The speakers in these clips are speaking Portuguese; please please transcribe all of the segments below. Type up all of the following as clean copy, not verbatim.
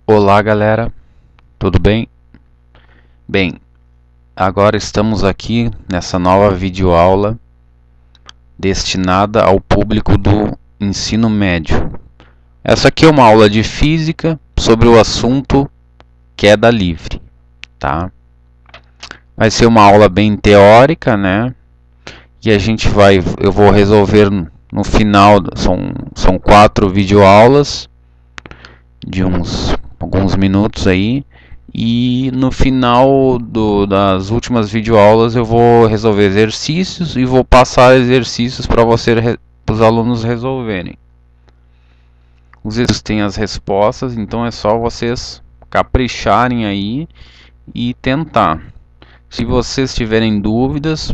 Olá galera, tudo bem? Bem, agora estamos aqui nessa nova videoaula destinada ao público do ensino médio. Essa aqui é uma aula de física sobre o assunto queda livre, tá? Vai ser uma aula bem teórica, né? E eu vou resolver no final, são 4 videoaulas de alguns minutos aí. E no final das últimas videoaulas eu vou resolver exercícios e vou passar exercícios para os alunos resolverem. Os exercícios têm as respostas, então é só vocês capricharem aí e tentar. Se vocês tiverem dúvidas,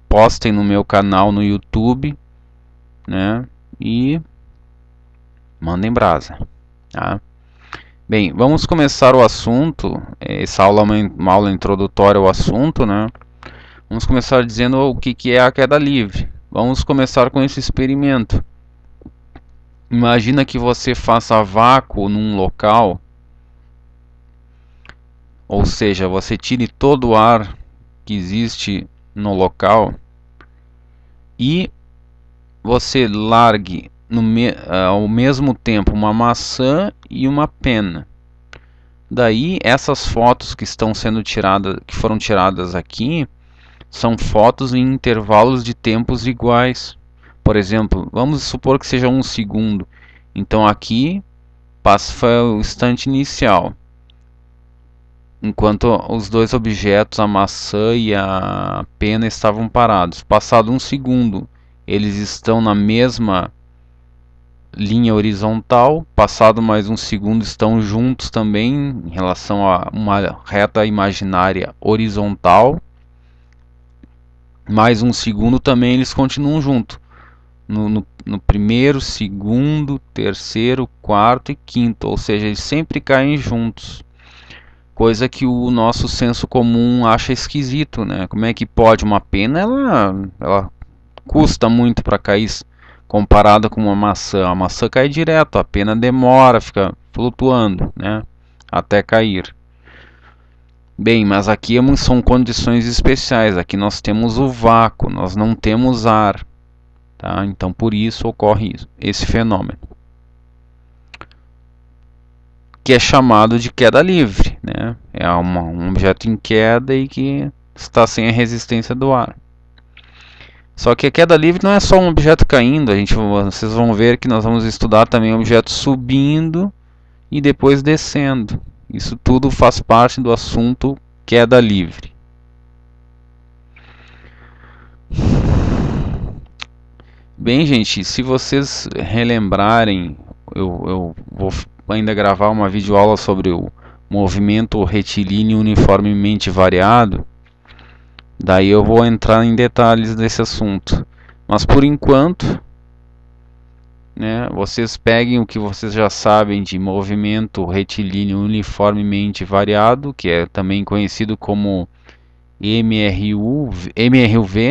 postem no meu canal no YouTube, né? E mandem brasa, tá? Bem, vamos começar o assunto. Essa aula é uma aula introdutória ao assunto, né? Vamos começar dizendo o que é a queda livre. Vamos começar com esse experimento. Imagina que você faça vácuo num local, ou seja, você tire todo o ar que existe no local e você largue ao mesmo tempo uma maçã e uma pena. Daí essas fotos que foram tiradas aqui, são fotos em intervalos de tempos iguais. Por exemplo, vamos supor que seja 1 segundo. Então aqui foi o instante inicial, enquanto os dois objetos, a maçã e a pena, estavam parados. Passado 1 segundo, eles estão na mesma linha horizontal. Passado mais 1 segundo, estão juntos também em relação a uma reta imaginária horizontal. Mais 1 segundo também eles continuam juntos. No primeiro, segundo, terceiro, quarto e quinto, ou seja, eles sempre caem juntos. Coisa que o nosso senso comum acha esquisito, né? Como é que pode? Uma pena, ela custa muito para cair comparada com uma maçã. A maçã cai direto, a pena demora, fica flutuando, né? Até cair. Bem, mas aqui são condições especiais. Aqui nós temos o vácuo, nós não temos ar, tá? Então por isso ocorre esse fenômeno, que é chamado de queda livre, né? É um objeto em queda e que está sem a resistência do ar. Só que a queda livre não é só um objeto caindo. Vocês vão ver que nós vamos estudar também objetos subindo e depois descendo. Isso tudo faz parte do assunto queda livre. Bem, gente, se vocês relembrarem, eu vou ainda gravar uma videoaula sobre o movimento retilíneo uniformemente variado. Daí eu vou entrar em detalhes desse assunto. Mas por enquanto, né, vocês peguem o que vocês já sabem de movimento retilíneo uniformemente variado, que é também conhecido como MRUV,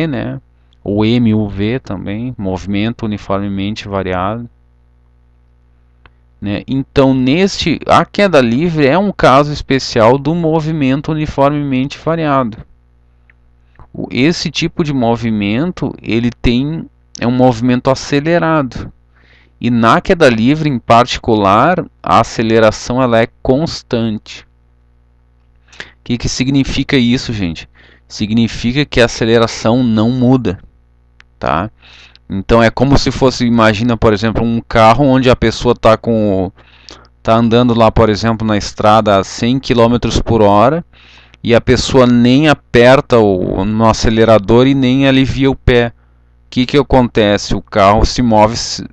né, ou MUV também, movimento uniformemente variado, né? Então, a queda livre é um caso especial do movimento uniformemente variado. Esse tipo de movimento, é um movimento acelerado. E na queda livre, em particular, a aceleração ela é constante. O que significa isso, gente? Significa que a aceleração não muda, tá? Então é como se fosse, imagina, por exemplo, um carro onde a pessoa tá andando lá, por exemplo, na estrada a 100 km por hora e a pessoa nem aperta no acelerador e nem alivia o pé. O que acontece? O carro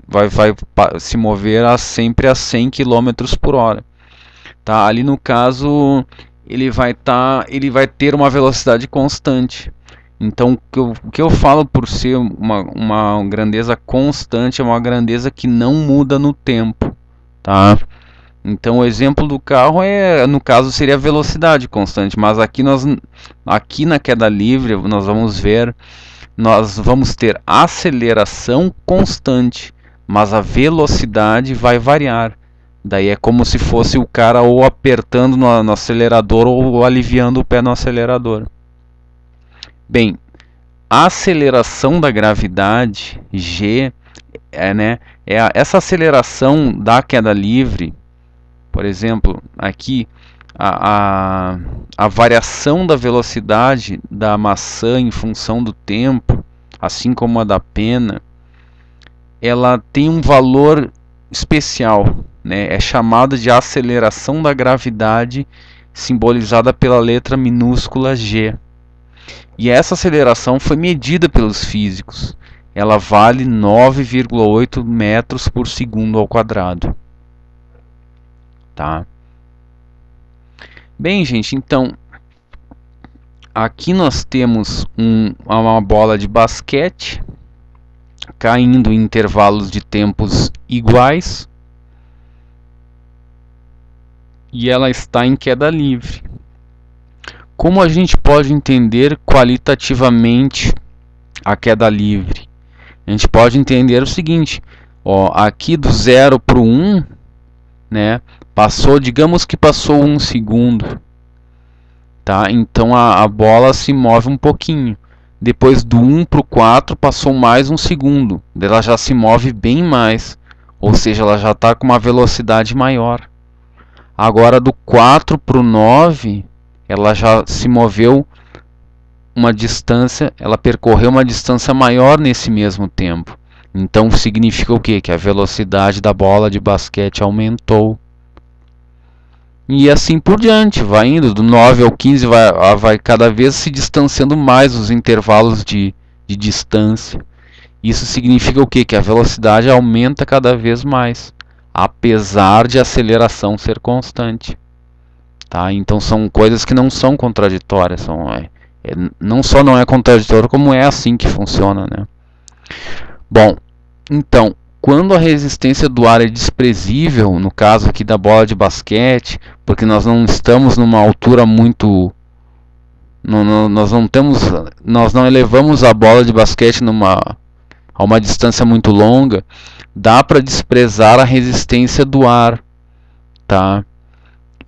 vai se mover sempre a 100 km por hora. Tá? Ali no caso, ele vai ter uma velocidade constante. Então, o que eu falo por ser uma grandeza constante é uma grandeza que não muda no tempo. Tá? Então, o exemplo do carro no caso, seria a velocidade constante. Mas aqui na queda livre, nós vamos ter aceleração constante, mas a velocidade vai variar. Daí é como se fosse o cara ou apertando no acelerador ou aliviando o pé no acelerador. Bem, a aceleração da gravidade, G, essa aceleração da queda livre, por exemplo, aqui a variação da velocidade da maçã em função do tempo, assim como a da pena, ela tem um valor especial, né? É chamada de aceleração da gravidade, simbolizada pela letra minúscula G. E essa aceleração foi medida pelos físicos. Ela vale 9,8 metros por segundo ao quadrado. Tá? Bem, gente, então aqui nós temos uma bola de basquete caindo em intervalos de tempos iguais e ela está em queda livre. Como a gente pode entender qualitativamente a queda livre? A gente pode entender o seguinte, ó, aqui do 0 para o 1, né, digamos que passou 1 segundo, tá? Então a bola se move um pouquinho. Depois do 1 para o 4 passou mais 1 segundo, ela já se move bem mais, ou seja, ela já está com uma velocidade maior. Agora do 4 para o 9, ela já se moveu uma distância, ela percorreu uma distância maior nesse mesmo tempo. Então significa o quê? Que a velocidade da bola de basquete aumentou. E assim por diante, vai indo, do 9 ao 15 vai cada vez se distanciando mais os intervalos de distância. Isso significa o quê? Que a velocidade aumenta cada vez mais, apesar de a aceleração ser constante. Tá? Então são coisas que não são contraditórias, não só não é contraditório, como é assim que funciona, né? Bom, então, quando a resistência do ar é desprezível, no caso aqui da bola de basquete, porque nós não estamos numa altura muito... nós não elevamos a bola de basquete a uma distância muito longa, dá para desprezar a resistência do ar, tá?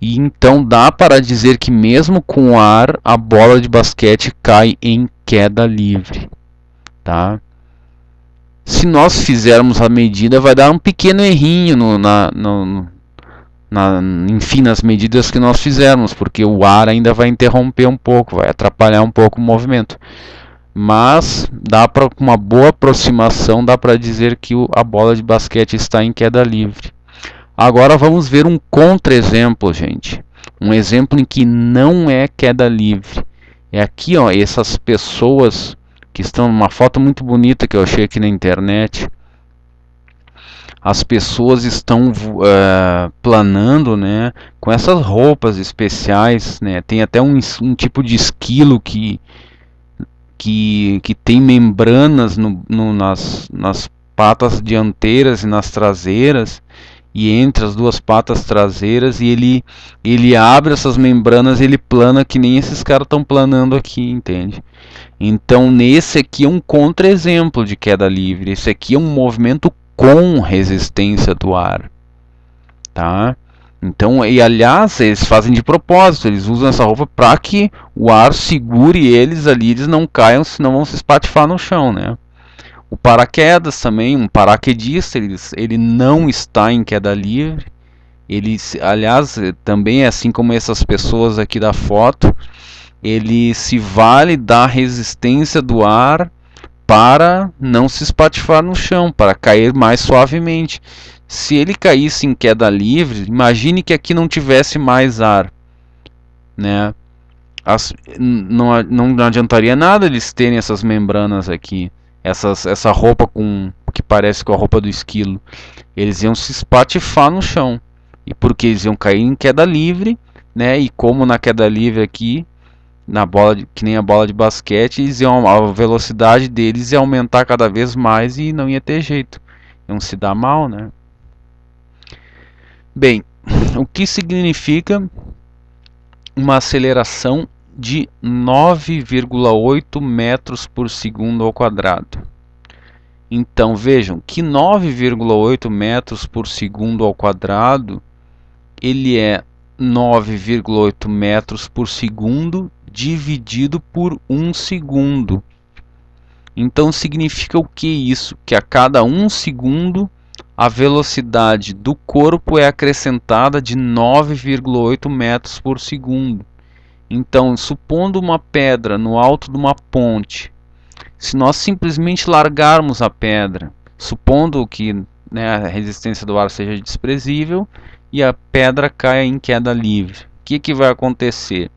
E então dá para dizer que mesmo com ar, a bola de basquete cai em queda livre, tá? Se nós fizermos a medida, vai dar um pequeno errinho enfim, nas medidas que nós fizermos, porque o ar ainda vai interromper um pouco, vai atrapalhar um pouco o movimento. Mas dá para, com uma boa aproximação, dá para dizer que a bola de basquete está em queda livre. Agora vamos ver um contra-exemplo, gente. Um exemplo em que não é queda livre. É aqui, ó, essas pessoas que estão numa foto muito bonita que eu achei aqui na internet. As pessoas estão planando, né, com essas roupas especiais, né? Tem até um tipo de esquilo que tem membranas nas patas dianteiras e nas traseiras, e entre as duas patas traseiras, e ele abre essas membranas e ele plana que nem esses caras estão planando aqui, entende? Então nesse aqui é um contra-exemplo de queda livre. Esse aqui é um movimento com resistência do ar, tá? Então, e aliás, eles fazem de propósito, eles usam essa roupa para que o ar segure eles ali, eles não caiam, senão vão se espatifar no chão, né? O paraquedas também, um paraquedista, ele não está em queda livre. Ele, aliás, também é assim como essas pessoas aqui da foto, ele se vale da resistência do ar para não se espatifar no chão, para cair mais suavemente. Se ele caísse em queda livre, imagine que aqui não tivesse mais ar, né? Não adiantaria nada eles terem essas membranas aqui, essa roupa que parece com a roupa do esquilo. Eles iam se espatifar no chão, e porque eles iam cair em queda livre, né? E como na queda livre aqui, que nem a bola de basquete, a velocidade deles ia aumentar cada vez mais e não ia ter jeito, iam se dar mal, né? Bem, o que significa uma aceleração de 9,8 metros por segundo ao quadrado? Então vejam que 9,8 metros por segundo ao quadrado, ele é 9,8 metros por segundo dividido por 1 segundo. Então significa o que isso? Que a cada 1 segundo a velocidade do corpo é acrescentada de 9,8 metros por segundo. Então, supondo uma pedra no alto de uma ponte, se nós simplesmente largarmos a pedra, supondo que, né, a resistência do ar seja desprezível e a pedra caia em queda livre, o que vai acontecer?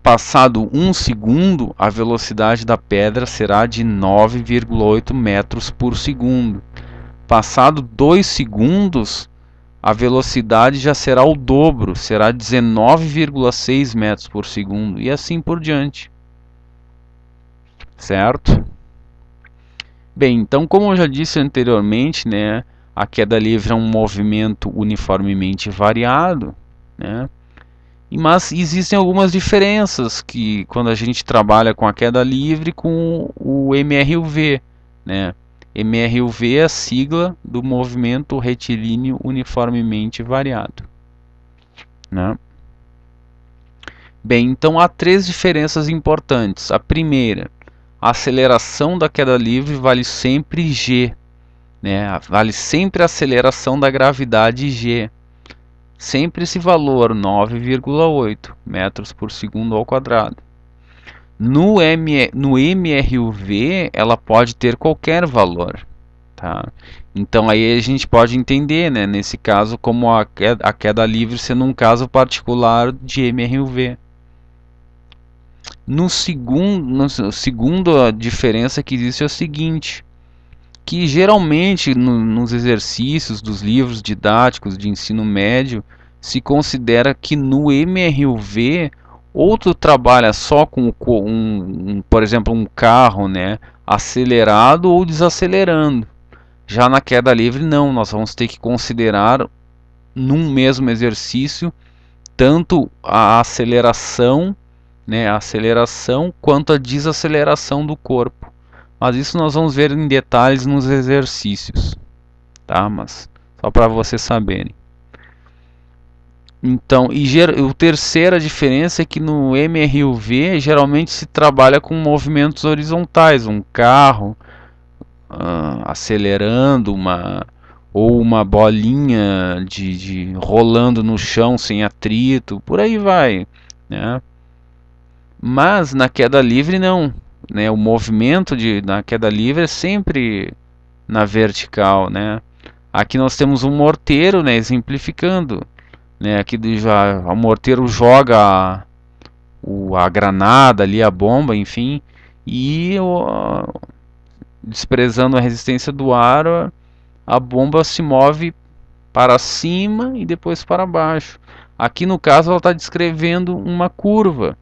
Passado 1 segundo, a velocidade da pedra será de 9,8 metros por segundo. Passado 2 segundos, a velocidade já será o dobro, será 19,6 metros por segundo, e assim por diante. Certo? Bem, então, como eu já disse anteriormente, né, a queda livre é um movimento uniformemente variado, né? Mas existem algumas diferenças que quando a gente trabalha com a queda livre com o MRUV, né? MRUV é a sigla do movimento retilíneo uniformemente variado, né? Bem, então há 3 diferenças importantes. A primeira, a aceleração da queda livre vale sempre g, né? Vale sempre a aceleração da gravidade g. Sempre esse valor, 9,8 metros por segundo ao quadrado. No MRUV, ela pode ter qualquer valor. Tá? Então aí a gente pode entender, né, nesse caso, como a queda livre sendo um caso particular de MRUV. No segundo, a diferença que existe é o seguinte, que geralmente nos exercícios dos livros didáticos de ensino médio se considera que no MRUV ou tu trabalha só com por exemplo, um carro, né, acelerado ou desacelerando. Já na queda livre não, nós vamos ter que considerar num mesmo exercício tanto a aceleração, né, quanto a desaceleração do corpo. Mas isso nós vamos ver em detalhes nos exercícios, tá? Mas só para vocês saberem. Então, a terceira diferença é que no MRUV geralmente se trabalha com movimentos horizontais, um carro acelerando ou uma bolinha de rolando no chão sem atrito, por aí vai, né? Mas na queda livre não, né? O movimento na queda livre é sempre na vertical, né? Aqui nós temos um morteiro, né? Exemplificando, né? Aqui o morteiro joga a granada ali, a bomba, enfim, e desprezando a resistência do ar, a bomba se move para cima e depois para baixo. Aqui no caso ela está descrevendo uma curva.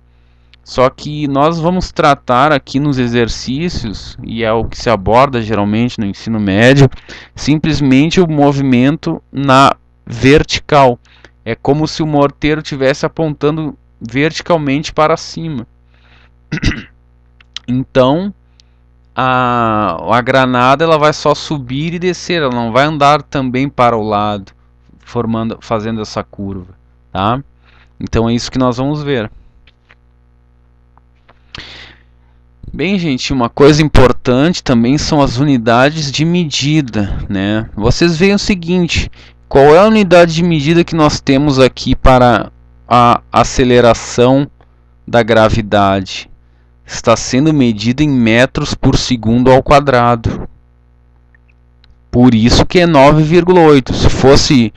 Só que nós vamos tratar aqui nos exercícios, e é o que se aborda geralmente no ensino médio, simplesmente o movimento na vertical. É como se o morteiro estivesse apontando verticalmente para cima. Então, a granada ela vai só subir e descer, ela não vai andar também para o lado, fazendo essa curva, tá? Então é isso que nós vamos ver. Bem, gente, uma coisa importante também são as unidades de medida, né? Vocês veem o seguinte, qual é a unidade de medida que nós temos aqui para a aceleração da gravidade? Está sendo medida em metros por segundo ao quadrado. Por isso que é 9,8. Se fosse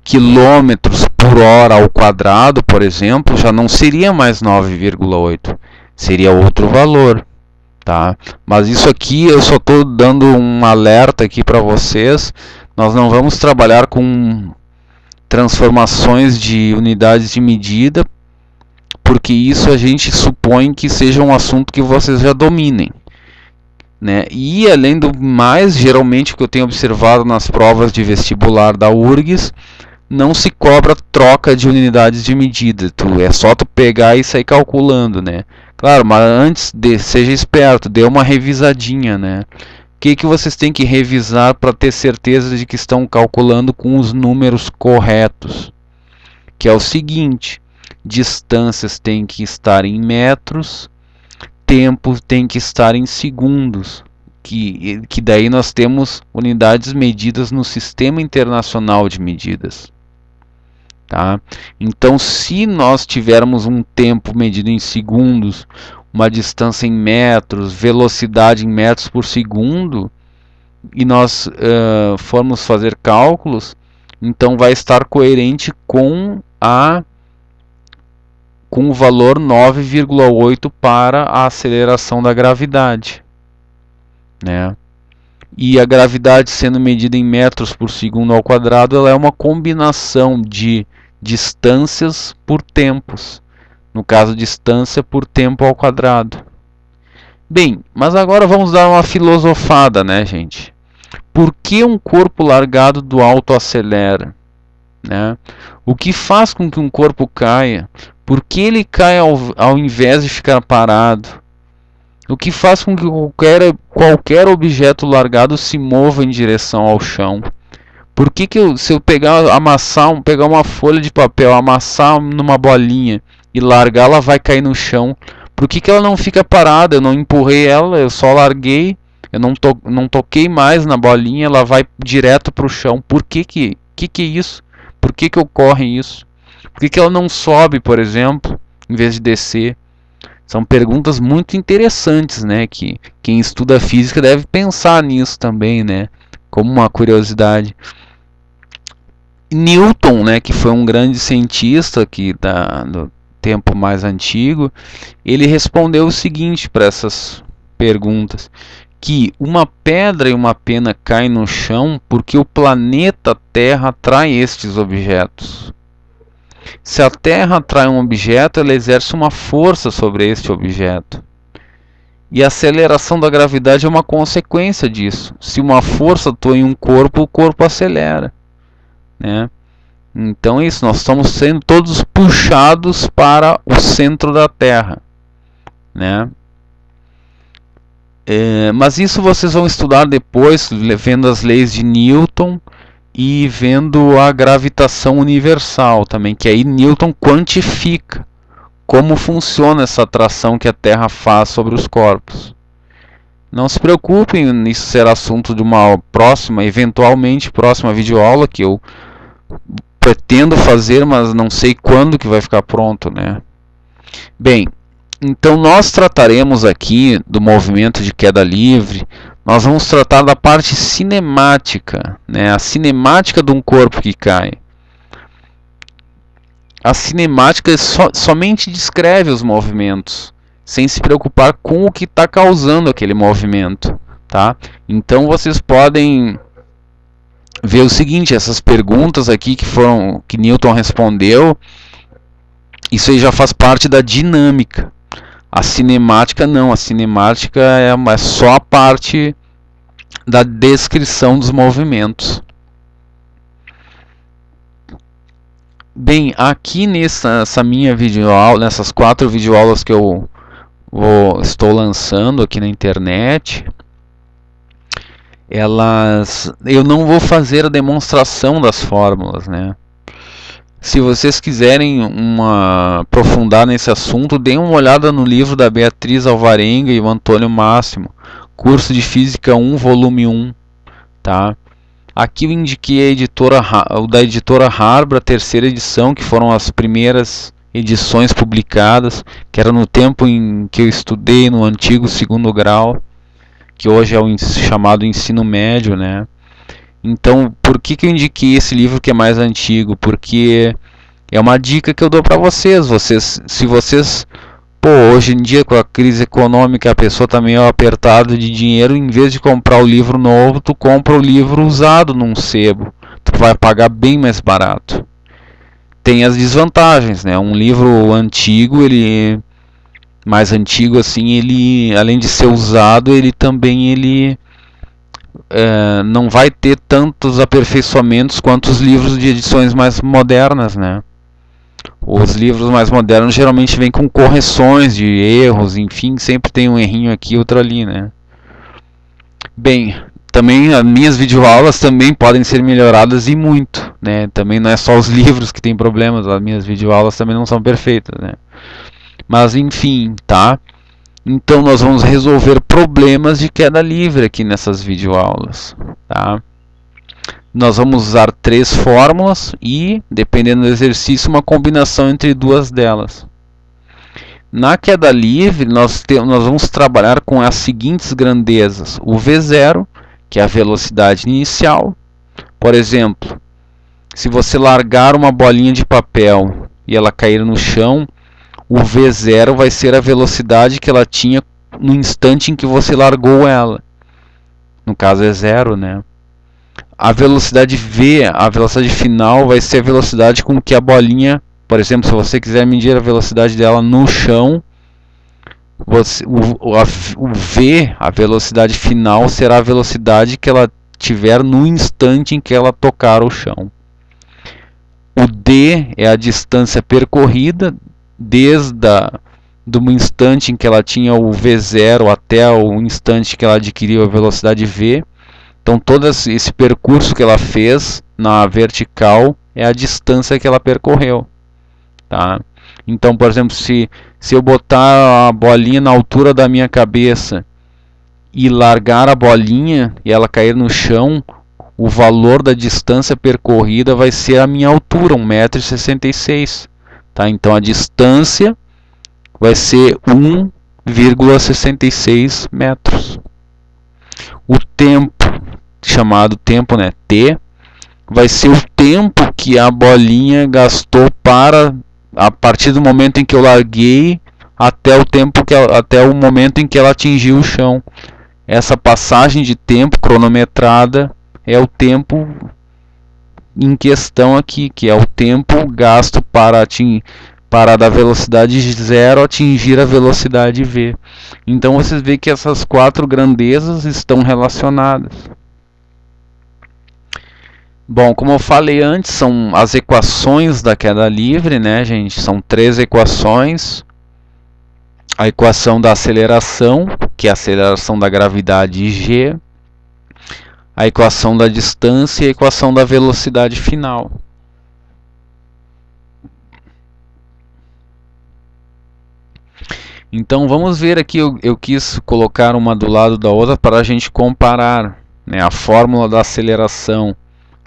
quilômetros por hora ao quadrado, por exemplo, já não seria mais 9,8. Seria outro valor, tá? Mas isso aqui eu só estou dando um alerta aqui para vocês. Nós não vamos trabalhar com transformações de unidades de medida, porque isso a gente supõe que seja um assunto que vocês já dominem, né? E além do mais, geralmente o que eu tenho observado nas provas de vestibular da URGS, não se cobra troca de unidades de medida. É só tu pegar e sair calculando, né? Claro, mas antes seja esperto, dê uma revisadinha, né? O que vocês têm que revisar para ter certeza de que estão calculando com os números corretos? Que é o seguinte: distâncias têm que estar em metros, tempo tem que estar em segundos, que daí nós temos unidades medidas no Sistema Internacional de Medidas. Tá? Então, se nós tivermos um tempo medido em segundos, uma distância em metros, velocidade em metros por segundo, e nós formos fazer cálculos, então vai estar coerente com o valor 9,8 para a aceleração da gravidade, né? E a gravidade, sendo medida em metros por segundo ao quadrado, ela é uma combinação de distâncias por tempos. No caso, distância por tempo ao quadrado. Bem, mas agora vamos dar uma filosofada, né, gente? Por que um corpo largado do alto acelera? Né? O que faz com que um corpo caia? Por que ele cai ao invés de ficar parado? O que faz com que qualquer objeto largado se mova em direção ao chão? Por que se eu pegar uma folha de papel, amassar numa bolinha e largar, ela vai cair no chão? Por que ela não fica parada? Eu não empurrei ela, eu só larguei, eu não toquei mais na bolinha, ela vai direto para o chão. Por que é isso? Por que ocorre isso? Por que ela não sobe, por exemplo, em vez de descer? São perguntas muito interessantes, né? Que quem estuda física deve pensar nisso também, né? Como uma curiosidade. Newton, né, que foi um grande cientista do tempo mais antigo, ele respondeu o seguinte para essas perguntas: que uma pedra e uma pena caem no chão porque o planeta Terra atrai estes objetos. Se a Terra atrai um objeto, ela exerce uma força sobre este objeto. E a aceleração da gravidade é uma consequência disso. Se uma força atua em um corpo, o corpo acelera, né? Então é isso, nós estamos sendo todos puxados para o centro da Terra, né? Mas isso vocês vão estudar depois, vendo as leis de Newton e vendo a gravitação universal também, que aí Newton quantifica como funciona essa atração que a Terra faz sobre os corpos. Não se preocupem, isso será assunto de uma eventualmente próxima videoaula que eu pretendo fazer, mas não sei quando que vai ficar pronto, né? Bem, então nós trataremos aqui do movimento de queda livre. Nós vamos tratar da parte cinemática, né? A cinemática de um corpo que cai. A cinemática somente descreve os movimentos, sem se preocupar com o que está causando aquele movimento, tá? Então vocês podem ver o seguinte: essas perguntas aqui que Newton respondeu, isso aí já faz parte da dinâmica. A cinemática não, a cinemática é só a parte da descrição dos movimentos. Bem, aqui nessa minha videoaula, nessas 4 videoaulas que eu estou lançando aqui na internet, eu não vou fazer a demonstração das fórmulas, né? Se vocês quiserem aprofundar nesse assunto, deem uma olhada no livro da Beatriz Alvarenga e o Antônio Máximo, Curso de Física 1, volume 1, tá? Aqui eu indiquei da editora Harbor, a 3ª edição, que foram as primeiras edições publicadas, que era no tempo em que eu estudei no antigo 2º grau, que hoje é o chamado ensino médio, né? Então, por que eu indiquei esse livro que é mais antigo? Porque é uma dica que eu dou para vocês. Se vocês, hoje em dia com a crise econômica, a pessoa está meio apertada de dinheiro, em vez de comprar o livro novo, tu compra o livro usado num sebo. Tu vai pagar bem mais barato. Tem as desvantagens, né? Um livro antigo, mais antigo assim, ele, além de ser usado, ele também não vai ter tantos aperfeiçoamentos quanto os livros de edições mais modernas, né? Os livros mais modernos geralmente vêm com correções de erros, enfim, sempre tem um errinho aqui, outro ali, né? Bem, também as minhas videoaulas também podem ser melhoradas e muito, né? Também não é só os livros que tem problemas, as minhas videoaulas também não são perfeitas, né? Mas enfim, tá? Então nós vamos resolver problemas de queda livre aqui nessas videoaulas, tá? Nós vamos usar 3 fórmulas e, dependendo do exercício, uma combinação entre 2 delas. Na queda livre, nós vamos trabalhar com as seguintes grandezas. O V0, que é a velocidade inicial. Por exemplo, se você largar uma bolinha de papel e ela cair no chão, o V0 vai ser a velocidade que ela tinha no instante em que você largou ela. No caso é 0, né? A velocidade V, a velocidade final, vai ser a velocidade com que a bolinha, por exemplo, se você quiser medir a velocidade dela no chão, o V, a velocidade final, será a velocidade que ela tiver no instante em que ela tocar o chão. O D é a distância percorrida desde do instante em que ela tinha o V0 até o instante que ela adquiriu a velocidade V. Então todo esse percurso que ela fez na vertical é a distância que ela percorreu, tá? Então, por exemplo, se eu botar a bolinha na altura da minha cabeça e largar a bolinha e ela cair no chão, o valor da distância percorrida vai ser a minha altura, 1,66 m, tá? Então a distância vai ser 1,66 metros. O tempo, chamado tempo, né, T, vai ser o tempo que a bolinha gastou para, a partir do momento em que eu larguei até o momento em que ela atingiu o chão. Essa passagem de tempo cronometrada é o tempo em questão aqui, que é o tempo gasto para da velocidade 0 atingir a velocidade V. Então vocês veem que essas 4 grandezas estão relacionadas. Bom, como eu falei antes, são as equações da queda livre, né, gente? São 3 equações. A equação da aceleração, que é a aceleração da gravidade G. A equação da distância e a equação da velocidade final. Então vamos ver aqui, eu quis colocar uma do lado da outra para a gente comparar, né, a fórmula da aceleração.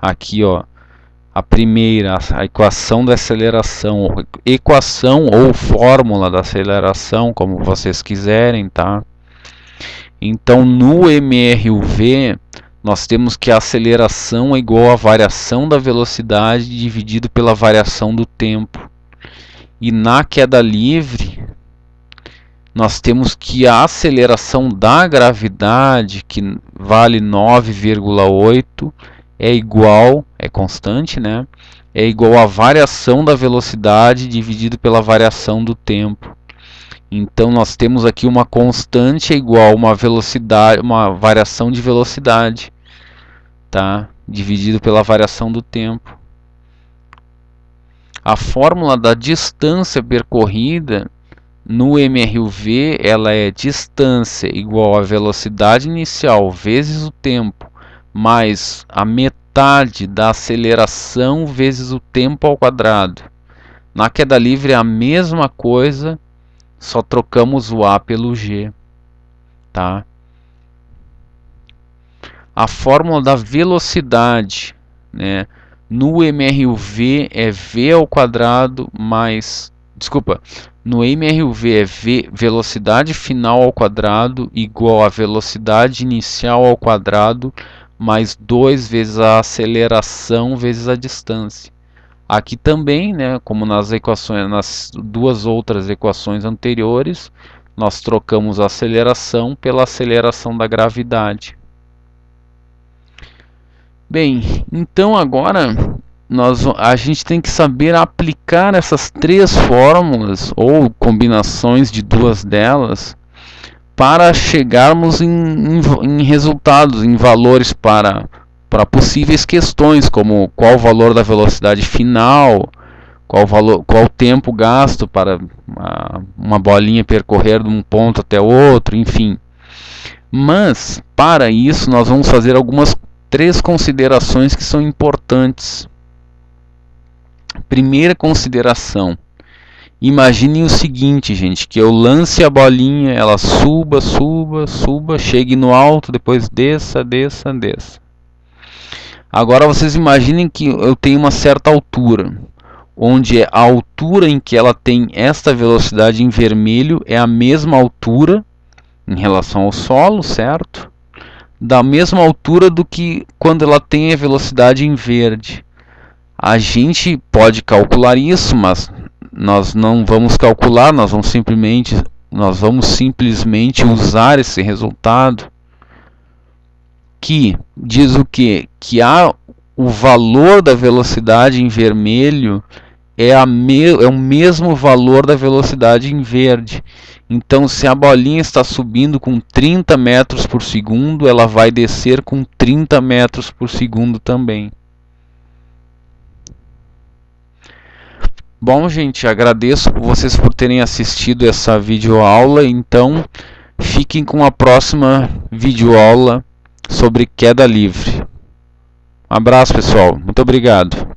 Aqui, ó, a primeira, a equação da aceleração, equação ou fórmula da aceleração, como vocês quiserem, tá? Então, no MRUV, nós temos que a aceleração é igual à variação da velocidade dividido pela variação do tempo. E na queda livre, nós temos que a aceleração da gravidade, que vale 9,8, é igual, é constante, né? É igual à variação da velocidade dividido pela variação do tempo. Então nós temos aqui uma constante igual a uma velocidade, uma variação de velocidade, tá? Dividido pela variação do tempo. A fórmula da distância percorrida no MRUV, ela é distância igual a velocidade inicial vezes o tempo mais a metade da aceleração vezes o tempo ao quadrado. Na queda livre é a mesma coisa, só trocamos o A pelo G, tá? A fórmula da velocidade, né, no MRUV é V ao quadrado mais... Desculpa, no MRUV é velocidade final ao quadrado igual a velocidade inicial ao quadrado mais 2 vezes a aceleração vezes a distância. Aqui também, né, como nas equações, nas 2 outras equações anteriores, nós trocamos a aceleração pela aceleração da gravidade. Bem, então agora a gente tem que saber aplicar essas 3 fórmulas ou combinações de 2 delas para chegarmos em resultados, em valores para possíveis questões, como qual o valor da velocidade final, qual valor, qual tempo gasto para uma bolinha percorrer de um ponto até outro, enfim. Mas para isso nós vamos fazer algumas 3 considerações que são importantes. Primeira consideração: imaginem o seguinte, gente, que eu lance a bolinha, ela suba, suba, suba, chegue no alto, depois desça, desça, desça. Agora vocês imaginem que eu tenho uma certa altura, onde a altura em que ela tem esta velocidade em vermelho é a mesma altura em relação ao solo, certo? Da mesma altura do que quando ela tem a velocidade em verde. A gente pode calcular isso, mas nós não vamos calcular, nós vamos simplesmente usar esse resultado, que diz o quê? Que o valor da velocidade em vermelho é o mesmo valor da velocidade em verde. Então, se a bolinha está subindo com 30 metros por segundo, ela vai descer com 30 metros por segundo também. Bom, gente, agradeço vocês por terem assistido essa videoaula. Então, fiquem com a próxima videoaula sobre queda livre. Um abraço, pessoal. Muito obrigado.